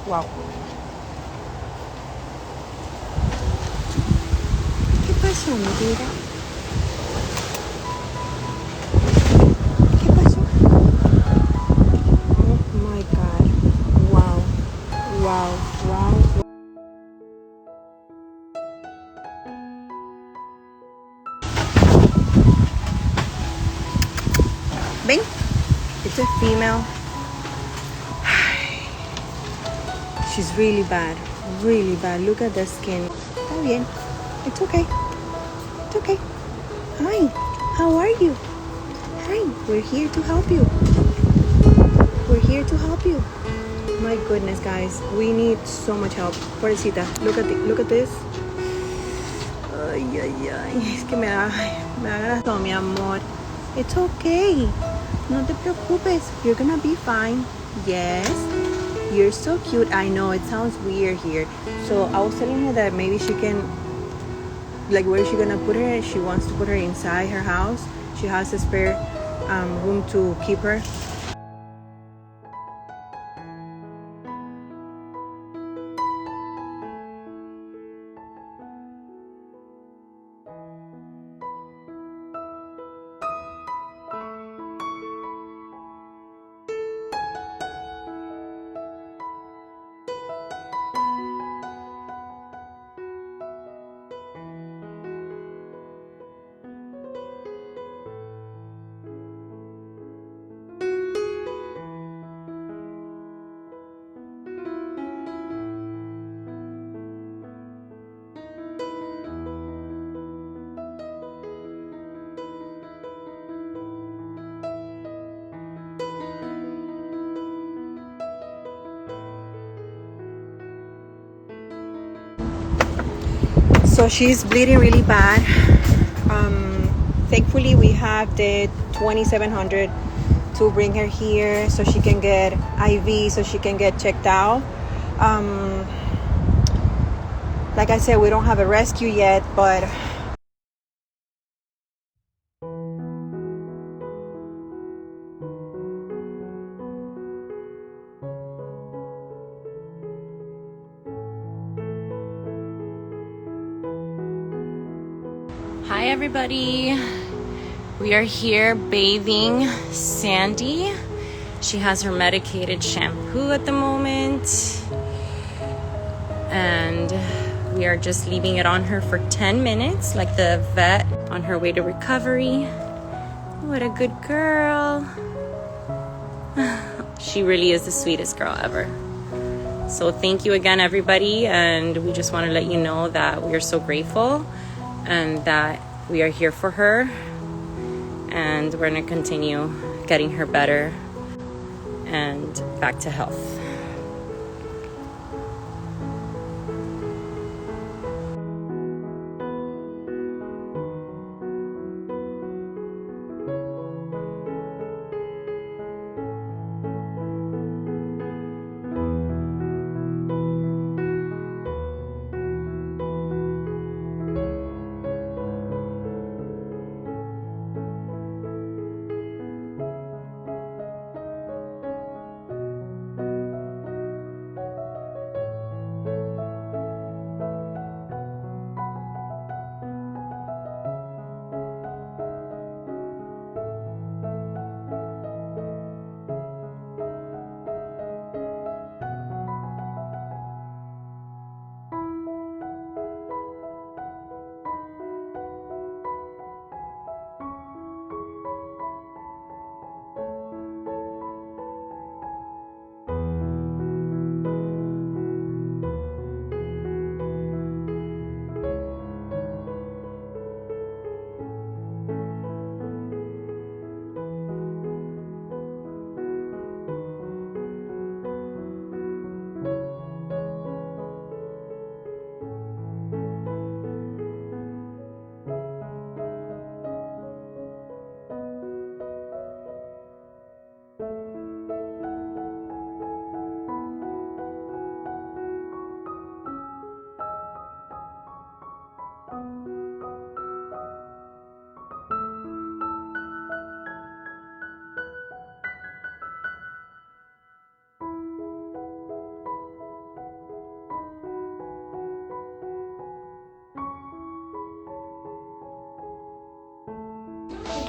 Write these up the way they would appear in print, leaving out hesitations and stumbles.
Wow. ¿Qué pasó, mi vida? ¿Qué pasó? Oh my God. Wow. Wow. Wow. Ven. It's a female. She's really bad. Really bad. Look at the skin. Está bien. It's okay. It's okay. Hi. How are you? Hi. We're here to help you. We're here to help you. My goodness, guys. We need so much help. Pobrecita. Look at this. Ay, ay, ay. Es que me da ganas todo, mi amor. It's okay. No te preocupes. You're gonna be fine. Yes. You're so cute. I know it sounds weird here. So I was telling her that maybe she can, like, where is she gonna put her? She wants to put her inside her house. She has a spare room to keep her. So she's bleeding really bad. Thankfully we have the 2700 to bring her here so she can get IV, so she can get checked out. Like I said, we don't have a rescue yet, but Hi everybody, we are here bathing Sandy. She has her medicated shampoo at the moment and we are just leaving it on her for 10 minutes like the vet on her way to recovery. What a good girl. She really is the sweetest girl ever. So thank you again everybody, and we just want to let you know that we are so grateful and that we are here for her, and we're going to continue getting her better and back to health.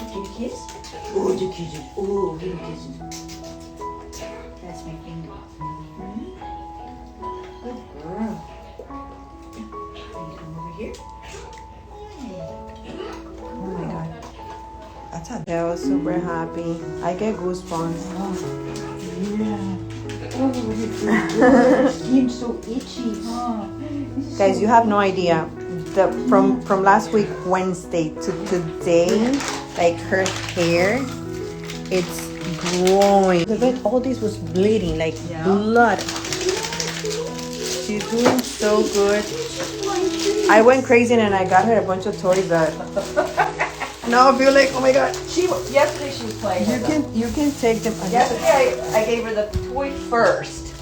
Give a kiss. Oh, the kisses. Oh, give a kisses. That's my finger. Good girl. You come over here. Oh my God. That's a they was super happy. I get goosebumps. Yeah. Oh, your skin's so itchy, huh? Guys, you have no idea. From last week Wednesday to today, like her hair, it's growing. The bit all this was bleeding, like blood. She's doing so good. I went crazy and I got her a bunch of toys that now I feel like, oh my God. Yesterday she was playing. You can take them. Yesterday I gave her the toy first.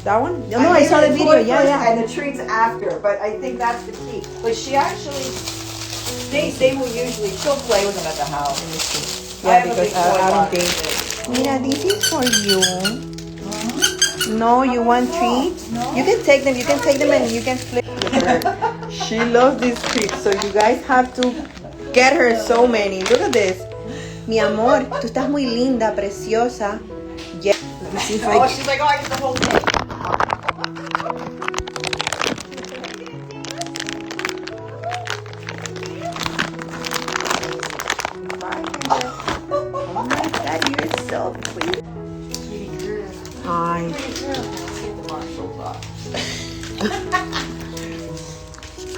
That one? No, I saw the video. Yeah. And the treats after, but I think that's the key. But she actually, they will usually, she'll play with them at the house. Yeah, because I don't think. Mira, this is for you. No, you want treats? No. You can take them and you can flip with her. She loves these treats, so you guys have to get her so many. Look at this. Mi amor, tú estás muy linda, preciosa. Yeah. Let me see if I She's like, oh, I get the whole thing. Oh my God, you're so pretty. Hi. Let's get the marshals off.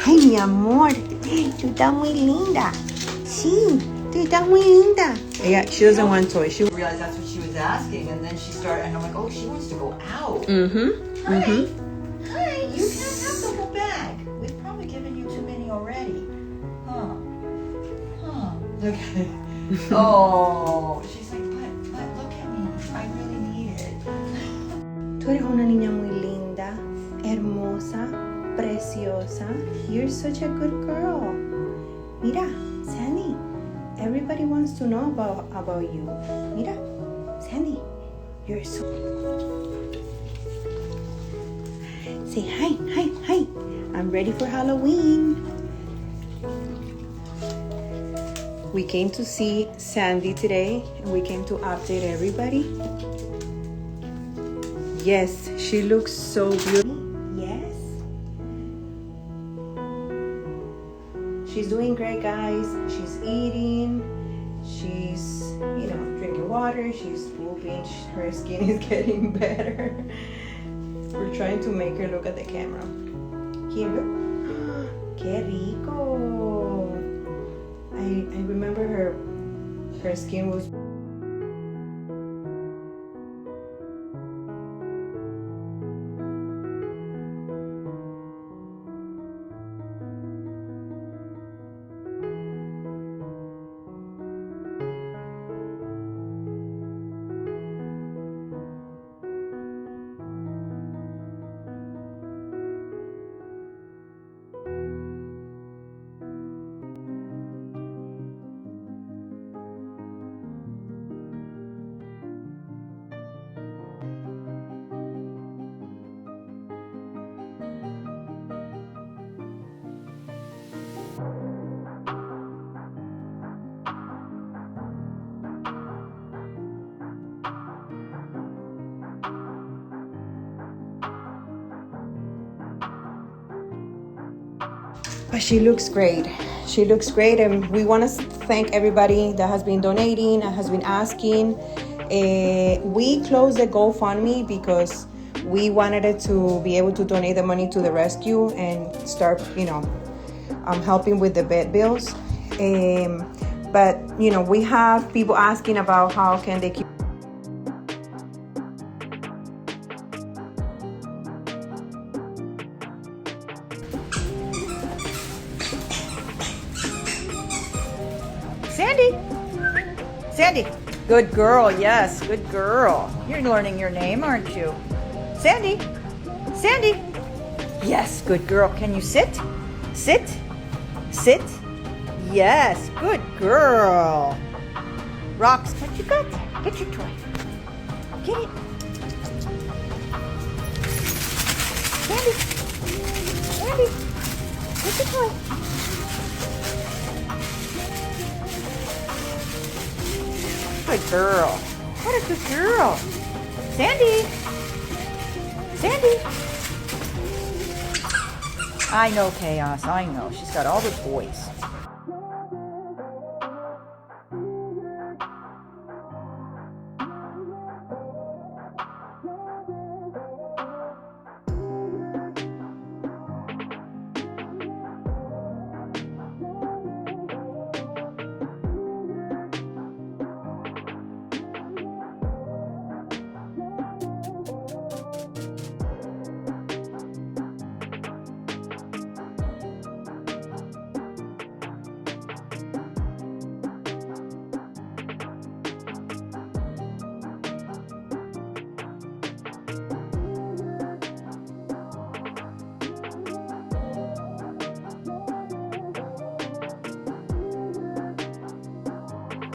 Ay, mi amor, tú estás muy linda. Sí, tú estás muy linda. Yeah, she doesn't want toys. She Realized that's what she was asking, and then she started, and I'm like, oh, she wants to go out. Mm-hmm. Hi, Mm-hmm. hi, you can't have the whole bag. We've probably given you too many already. Huh? Look at it. Oh, she's like, but look at me. I really need it. Tú eres una niña muy linda, hermosa, preciosa. You're such a good girl. Mira, Sandy, everybody wants to know about you. Mira, Sandy, you're so... Say hi, hi, hi. I'm ready for Halloween. We came to see Sandy today, and we came to update everybody. Yes, she looks so beautiful. Yes. She's doing great, guys. She's eating. She's, drinking water. She's pooping. Her skin is getting better. We're trying to make her look at the camera. Here, look. Qué rico. I remember her skin was... But she looks great. She looks great, and we want to thank everybody that has been donating, that has been asking. We closed the GoFundMe because we wanted it to be able to donate the money to the rescue and start, helping with the vet bills. But we have people asking about how can they keep. Sandy. Good girl, yes, good girl. You're learning your name, aren't you? Sandy. Sandy. Yes, good girl. Can you sit? Sit. Sit. Yes, good girl. Rocks, what you got? Get your toy. Get it. Sandy. Sandy. Get your toy. Good girl. What a good girl. Sandy. Sandy. I know, Chaos. I know. She's got all the toys.